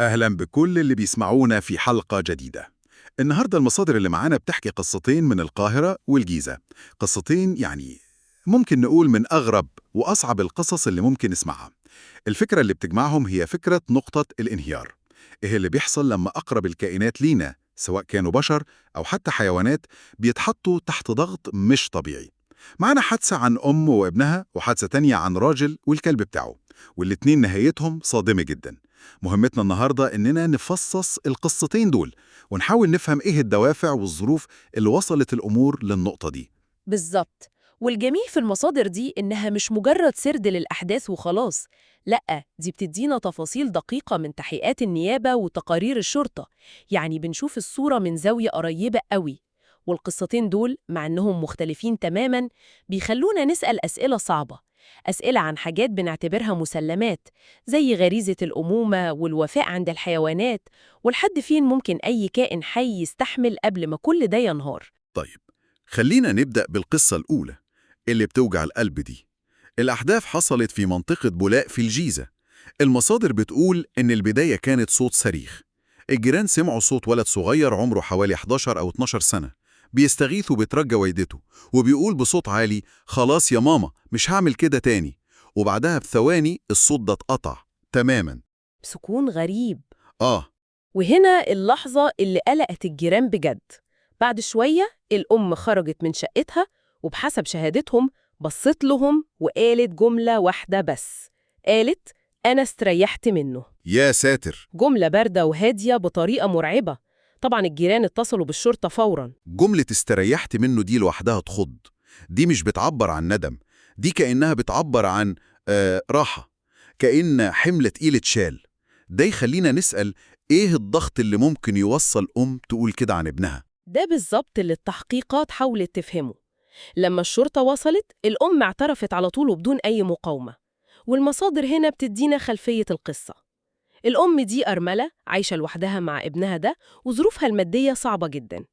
أهلا بكل اللي بيسمعونا في حلقة جديدة. النهاردة المصادر اللي معانا بتحكي قصتين من القاهرة والجيزة. قصتين ممكن نقول من أغرب وأصعب القصص اللي ممكن نسمعها. الفكرة اللي بتجمعهم هي فكرة نقطة الانهيار. إيه اللي بيحصل لما أقرب الكائنات لينا، سواء كانوا بشر أو حتى حيوانات، بيتحطوا تحت ضغط مش طبيعي. معانا حادثة عن أم وابنها، وحادثة تانية عن راجل والكلب بتاعه، والاتنين نهايتهم صادمة جدا. مهمتنا النهاردة إننا نفصص القصتين دول، ونحاول نفهم إيه الدوافع والظروف اللي وصلت الأمور للنقطة دي. بالظبط. والجميل في المصادر دي إنها مش مجرد سرد للأحداث وخلاص، لأ، دي بتدينا تفاصيل دقيقة من تحقيقات النيابة وتقارير الشرطة. يعني بنشوف الصورة من زاوية قريبة قوي. والقصتين دول مع إنهم مختلفين تماماً بيخلونا نسأل أسئلة صعبة، أسئلة عن حاجات بنعتبرها مسلمات، زي غريزة الأمومة والوفاء عند الحيوانات، ولحد فين ممكن أي كائن حي يستحمل قبل ما كل ده ينهار. طيب، خلينا نبدأ بالقصة الأولى اللي بتوجع القلب دي. الأحداث حصلت في منطقة بولاق في الجيزة. المصادر بتقول إن البداية كانت صوت صريخ. الجيران سمعوا صوت ولد صغير عمره حوالي 11 أو 12 سنة بيستغيث وبيترجى والدته، وبيقول بصوت عالي: خلاص يا ماما، مش هعمل كده تاني. وبعدها بثواني الصوت ده اتقطع تماما. سكون غريب. آه. وهنا اللحظة اللي قلقت الجيران بجد. بعد شوية الأم خرجت من شقتها، وبحسب شهادتهم بصت لهم وقالت جملة واحدة بس. قالت: أنا استريحت منه. يا ساتر. جملة باردة وهادية بطريقة مرعبة. طبعا الجيران اتصلوا بالشرطة فوراً. جملة استريحت منه دي لوحدها تخض. دي مش بتعبر عن ندم، دي كأنها بتعبر عن راحة، كأن حمل تقيل اتشال. ده يخلينا نسأل: إيه الضغط اللي ممكن يوصل أم تقول كده عن ابنها؟ ده بالظبط اللي التحقيقات حاولت تفهمه. لما الشرطة وصلت، الأم اعترفت على طول وبدون أي مقاومة. والمصادر هنا بتدينا خلفية القصة. الأم دي أرملة عايشة لوحدها مع ابنها ده، وظروفها المادية صعبة جدا.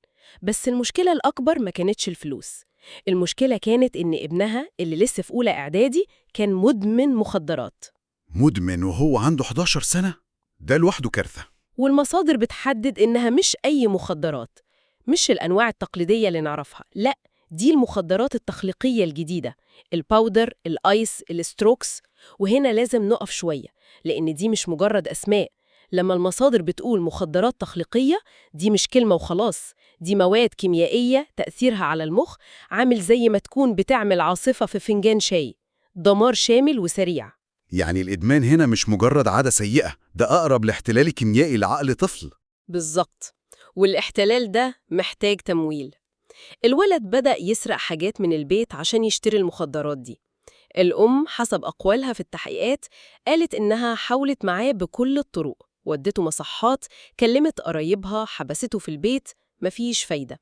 بس المشكلة الأكبر ما كانتش الفلوس. المشكلة كانت إن ابنها اللي لسه في أولى إعدادي كان مدمن مخدرات. مدمن وهو عنده 11 سنة؟ ده لوحده كارثة. والمصادر بتحدد إنها مش أي مخدرات، مش الأنواع التقليدية اللي نعرفها، لأ، دي المخدرات التخليقية الجديدة: الباودر، الآيس، الستروكس. وهنا لازم نقف شوية، لأن دي مش مجرد أسماء. لما المصادر بتقول مخدرات تخليقية، دي مش كلمة وخلاص، دي مواد كيميائية تأثيرها على المخ عامل زي ما تكون بتعمل عاصفة في فنجان شاي. دمار شامل وسريع. يعني الإدمان هنا مش مجرد عادة سيئة، ده أقرب لاحتلال كيميائي لعقل طفل. بالظبط. والاحتلال ده محتاج تمويل. الولد بدأ يسرق حاجات من البيت عشان يشتري المخدرات دي. الأم حسب أقوالها في التحقيقات قالت إنها حاولت معاه بكل الطرق، ودته مصحات، كلمت قرايبها، حبسته في البيت، مفيش فايدة.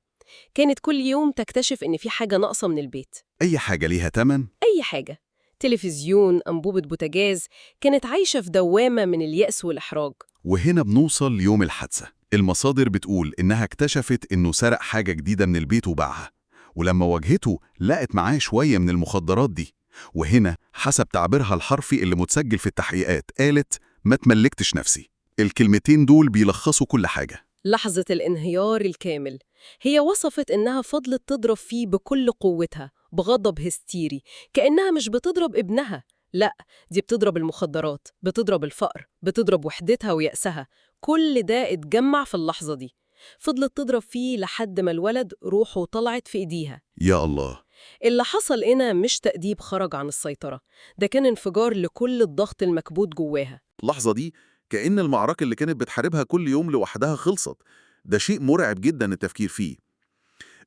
كانت كل يوم تكتشف إن في حاجة ناقصة من البيت. أي حاجة ليها تمن؟ أي حاجة. تلفزيون، أنبوبة بوتاجاز. كانت عايشة في دوامة من اليأس والإحراج. وهنا بنوصل ليوم الحادثة. المصادر بتقول إنها اكتشفت إنه سرق حاجة جديدة من البيت وباعها، ولما واجهته لقت معاه شوية من المخدرات دي. وهنا حسب تعبيرها الحرفي اللي متسجل في التحقيقات قالت: ما تملكتش نفسي. الكلمتين دول بيلخصوا كل حاجة. لحظة الانهيار الكامل. هي وصفت إنها فضلت تضرب فيه بكل قوتها بغضب هستيري، كأنها مش بتضرب ابنها، لأ، دي بتضرب المخدرات، بتضرب الفقر، بتضرب وحدتها ويأسها. كل ده اتجمع في اللحظة دي. فضلت تضرب فيه لحد ما الولد روحه طلعت في إيديها. يا الله. اللي حصل هنا مش تأديب خرج عن السيطرة، ده كان انفجار لكل الضغط المكبوت جواها. اللحظة دي كأن المعركة اللي كانت بتحاربها كل يوم لوحدها خلصت. ده شيء مرعب جدا التفكير فيه.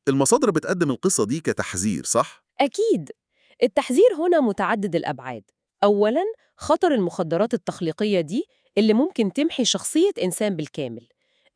المصادر بتقدم القصة دي كتحذير، صح؟ أكيد. التحذير هنا متعدد الأبعاد. أولاً، خطر المخدرات التخليقية دي اللي ممكن تمحي شخصية إنسان بالكامل.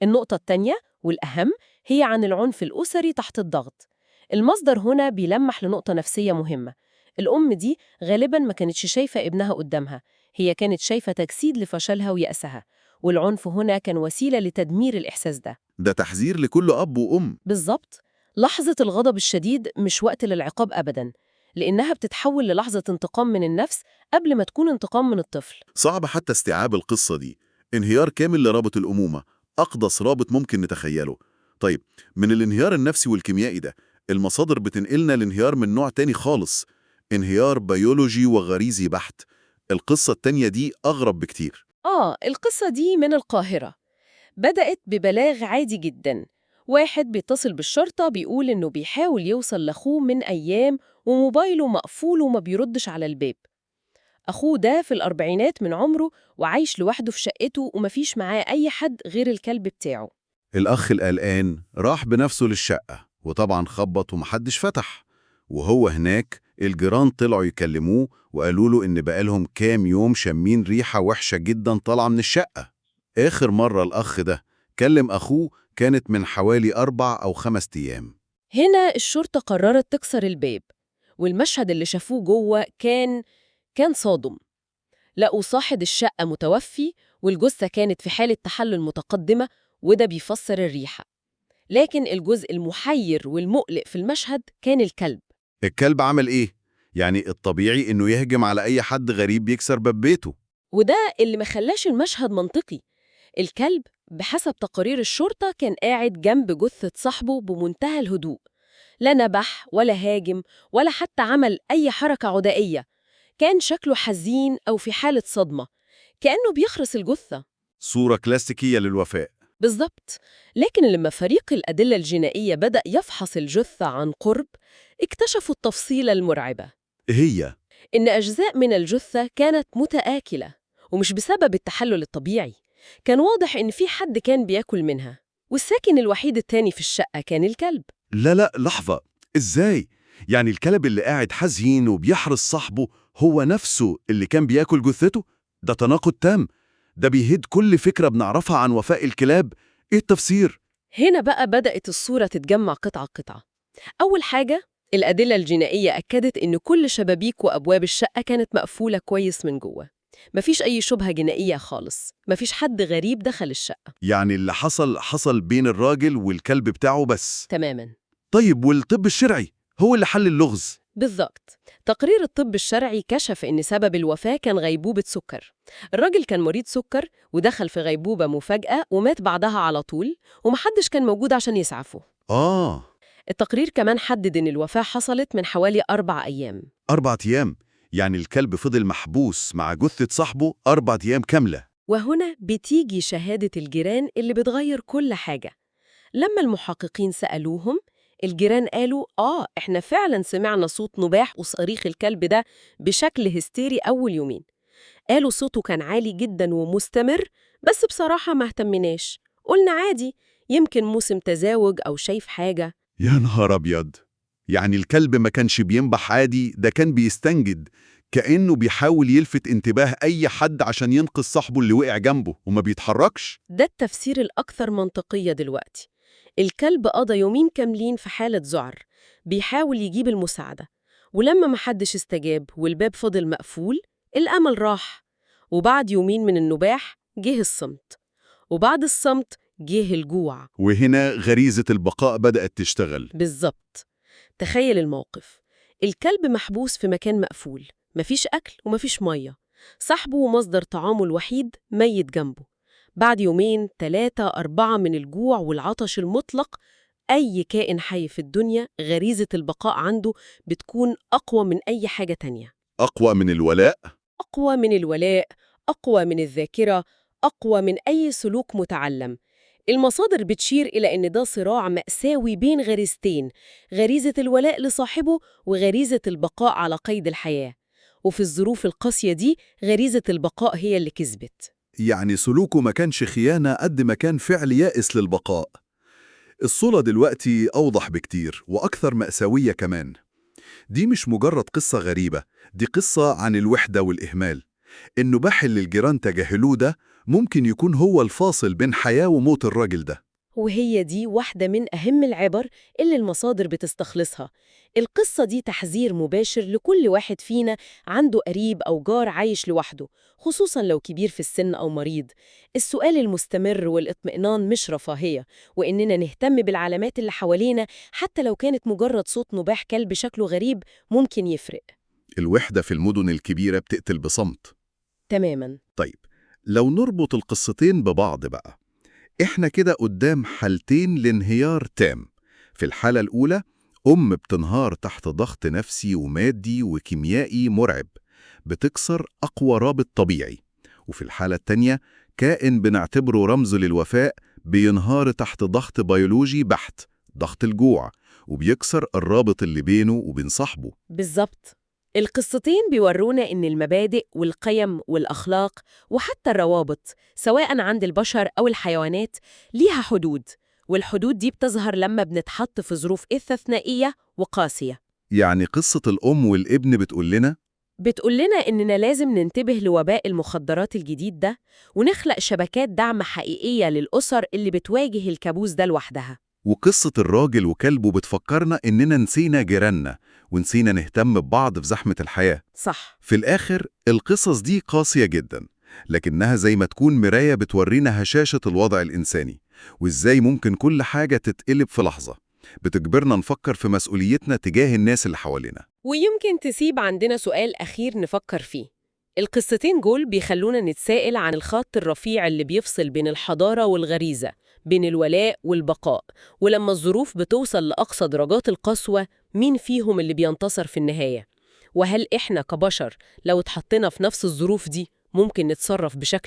النقطة التانية والأهم هي عن العنف الأسري تحت الضغط. المصدر هنا بيلمح لنقطة نفسية مهمة. الأم دي غالباً ما كانتش شايفة ابنها قدامها، هي كانت شايفة تجسيد لفشلها ويأسها، والعنف هنا كان وسيلة لتدمير الإحساس ده. ده تحذير لكل أب وأم. بالظبط. لحظة الغضب الشديد مش وقت للعقاب أبداً، لأنها بتتحول للحظة انتقام من النفس قبل ما تكون انتقام من الطفل. صعب حتى استيعاب القصة دي. انهيار كامل لرابط الأمومة، أقدس رابط ممكن نتخيله. طيب، من الانهيار النفسي والكيميائي ده، المصادر بتنقلنا لانهيار من نوع تاني خالص، انهيار بيولوجي وغريزي بحت. القصة التانية دي أغرب بكتير. القصة دي من القاهرة. بدأت ببلاغ عادي جدا. واحد بيتصل بالشرطة بيقول إنه بيحاول يوصل لأخوه من أيام وموبايله مقفول وما بيردش على الباب. أخوه ده في الأربعينات من عمره وعايش لوحده في شقته ومفيش معاه أي حد غير الكلب بتاعه. الأخ القلقان راح بنفسه للشقة، وطبعا خبط ومحدش فتح. وهو هناك الجيران طلعوا يكلموه وقالوا له إن بقالهم كام يوم شامين ريحة وحشة جدا طالعة من الشقة. آخر مرة الأخ ده كلم أخوه كانت من حوالي 4 أو 5 أيام. هنا الشرطة قررت تكسر الباب، والمشهد اللي شافوه جوه كان صادم. لقوا صاحب الشقة متوفي والجثة كانت في حالة تحلل متقدمة، وده بيفسر الريحة. لكن الجزء المحير والمقلق في المشهد كان الكلب. الكلب عمل إيه؟ يعني الطبيعي إنه يهجم على أي حد غريب يكسر باب بيته. وده اللي ما خلاش المشهد منطقي. الكلب بحسب تقارير الشرطة كان قاعد جنب جثة صاحبه بمنتهى الهدوء، لا نبح ولا هاجم ولا حتى عمل أي حركة عدائية. كان شكله حزين أو في حالة صدمة، كأنه بيخرس الجثة. صورة كلاسيكية للوفاء. بالظبط. لكن لما فريق الأدلة الجنائية بدأ يفحص الجثة عن قرب، اكتشفوا التفصيلة المرعبة: هي إن أجزاء من الجثة كانت متآكلة، ومش بسبب التحلل الطبيعي. كان واضح إن في حد كان بياكل منها، والساكن الوحيد التاني في الشقة كان الكلب. لا لحظة، إزاي؟ يعني الكلب اللي قاعد حزين وبيحرس صاحبه هو نفسه اللي كان بياكل جثته؟ ده تناقض تام. ده بيهد كل فكرة بنعرفها عن وفاء الكلاب. إيه التفسير؟ هنا بقى بدأت الصورة تتجمع قطعة قطعة. أول حاجة، الأدلة الجنائية أكدت إن كل شبابيك وأبواب الشقة كانت مقفولة كويس من جوه. مفيش أي شبهة جنائية خالص، مفيش حد غريب دخل الشقة. يعني اللي حصل بين الراجل والكلب بتاعه بس. تماماً. طيب والطب الشرعي هو اللي حل اللغز؟ بالضبط. تقرير الطب الشرعي كشف إن سبب الوفاة كان غيبوبة سكر. الراجل كان مريض سكر ودخل في غيبوبة مفاجأة ومات بعدها على طول، ومحدش كان موجود عشان يسعفه. آه. التقرير كمان حدد إن الوفاة حصلت من حوالي 4 أيام. 4 أيام؟ يعني الكلب فضل محبوس مع جثة صاحبه 4 أيام كاملة. وهنا بتيجي شهادة الجيران اللي بتغير كل حاجة. لما المحققين سألوهم، الجيران قالوا إحنا فعلا سمعنا صوت نباح وصريخ الكلب ده بشكل هستيري أول يومين. قالوا صوته كان عالي جدا ومستمر، بس بصراحة ما اهتمناش، قلنا عادي، يمكن موسم تزاوج أو شايف حاجة. يا نهار أبيض! يعني الكلب ما كانش بينبح عادي، ده كان بيستنجد، كأنه بيحاول يلفت انتباه أي حد عشان ينقذ صاحبه اللي وقع جنبه وما بيتحركش. ده التفسير الأكثر منطقية دلوقتي. الكلب قضى يومين كاملين في حالة ذعر، بيحاول يجيب المساعدة، ولما محدش استجاب والباب فضل مقفول، الأمل راح. وبعد يومين من النباح جه الصمت، وبعد الصمت جه الجوع. وهنا غريزة البقاء بدأت تشتغل. بالظبط. تخيل الموقف: الكلب محبوس في مكان مقفول، مفيش أكل ومفيش مية، صاحبه ومصدر طعامه الوحيد ميت جنبه. بعد يومين 3 4 من الجوع والعطش المطلق، أي كائن حي في الدنيا غريزة البقاء عنده بتكون أقوى من أي حاجة تانية. أقوى من الولاء؟ أقوى من الولاء، أقوى من الذاكرة، أقوى من أي سلوك متعلم. المصادر بتشير إلى إن ده صراع مأساوي بين غريزتين: غريزة الولاء لصاحبه وغريزة البقاء على قيد الحياة. وفي الظروف القاسية دي غريزة البقاء هي اللي كسبت. يعني سلوكه ما كانش خيانة قد ما كان فعل يائس للبقاء. الصورة دلوقتي أوضح بكتير وأكثر مأساوية كمان. دي مش مجرد قصة غريبة، دي قصة عن الوحدة والإهمال. النباح اللي الجيران تجاهلوه ده ممكن يكون هو الفاصل بين حياة وموت الراجل ده. وهي دي واحدة من أهم العبر اللي المصادر بتستخلصها. القصة دي تحذير مباشر لكل واحد فينا عنده قريب أو جار عايش لوحده، خصوصاً لو كبير في السن أو مريض. السؤال المستمر والاطمئنان مش رفاهية، وإننا نهتم بالعلامات اللي حوالينا حتى لو كانت مجرد صوت نباح كلب شكله غريب ممكن يفرق. الوحدة في المدن الكبيرة بتقتل بصمت. تماماً. طيب، لو نربط القصتين ببعض بقى، إحنا كده قدام حالتين لانهيار تام. في الحالة الأولى، بتنهار تحت ضغط نفسي ومادي وكيميائي مرعب، بتكسر أقوى رابط طبيعي. وفي الحالة التانية، كائن بنعتبره رمز للوفاء بينهار تحت ضغط بيولوجي بحت، ضغط الجوع، وبيكسر الرابط اللي بينه وبين صاحبه. بالظبط. القصتين بيورونا إن المبادئ والقيم والأخلاق وحتى الروابط، سواء عند البشر أو الحيوانات، ليها حدود، والحدود دي بتظهر لما بنتحط في ظروف استثنائية وقاسية. يعني قصة الأم والابن بتقول لنا إننا لازم ننتبه لوباء المخدرات الجديد ده، ونخلق شبكات دعم حقيقية للأسر اللي بتواجه الكابوس ده لوحدها. وقصة الراجل وكلبه بتفكرنا إننا نسينا جيراننا ونسينا نهتم ببعض في زحمة الحياة. صح. في الآخر القصص دي قاسية جدا، لكنها زي ما تكون مراية بتورينا هشاشة الوضع الإنساني، وإزاي ممكن كل حاجة تتقلب في لحظة. بتجبرنا نفكر في مسؤوليتنا تجاه الناس اللي حوالينا. ويمكن تسيب عندنا سؤال أخير نفكر فيه. القصتين جول بيخلونا نتسائل عن الخط الرفيع اللي بيفصل بين الحضارة والغريزة، بين الولاء والبقاء، ولما الظروف بتوصل لأقصى درجات القسوة، مين فيهم اللي بينتصر في النهاية؟ وهل إحنا كبشر لو اتحطينا في نفس الظروف دي ممكن نتصرف بشكل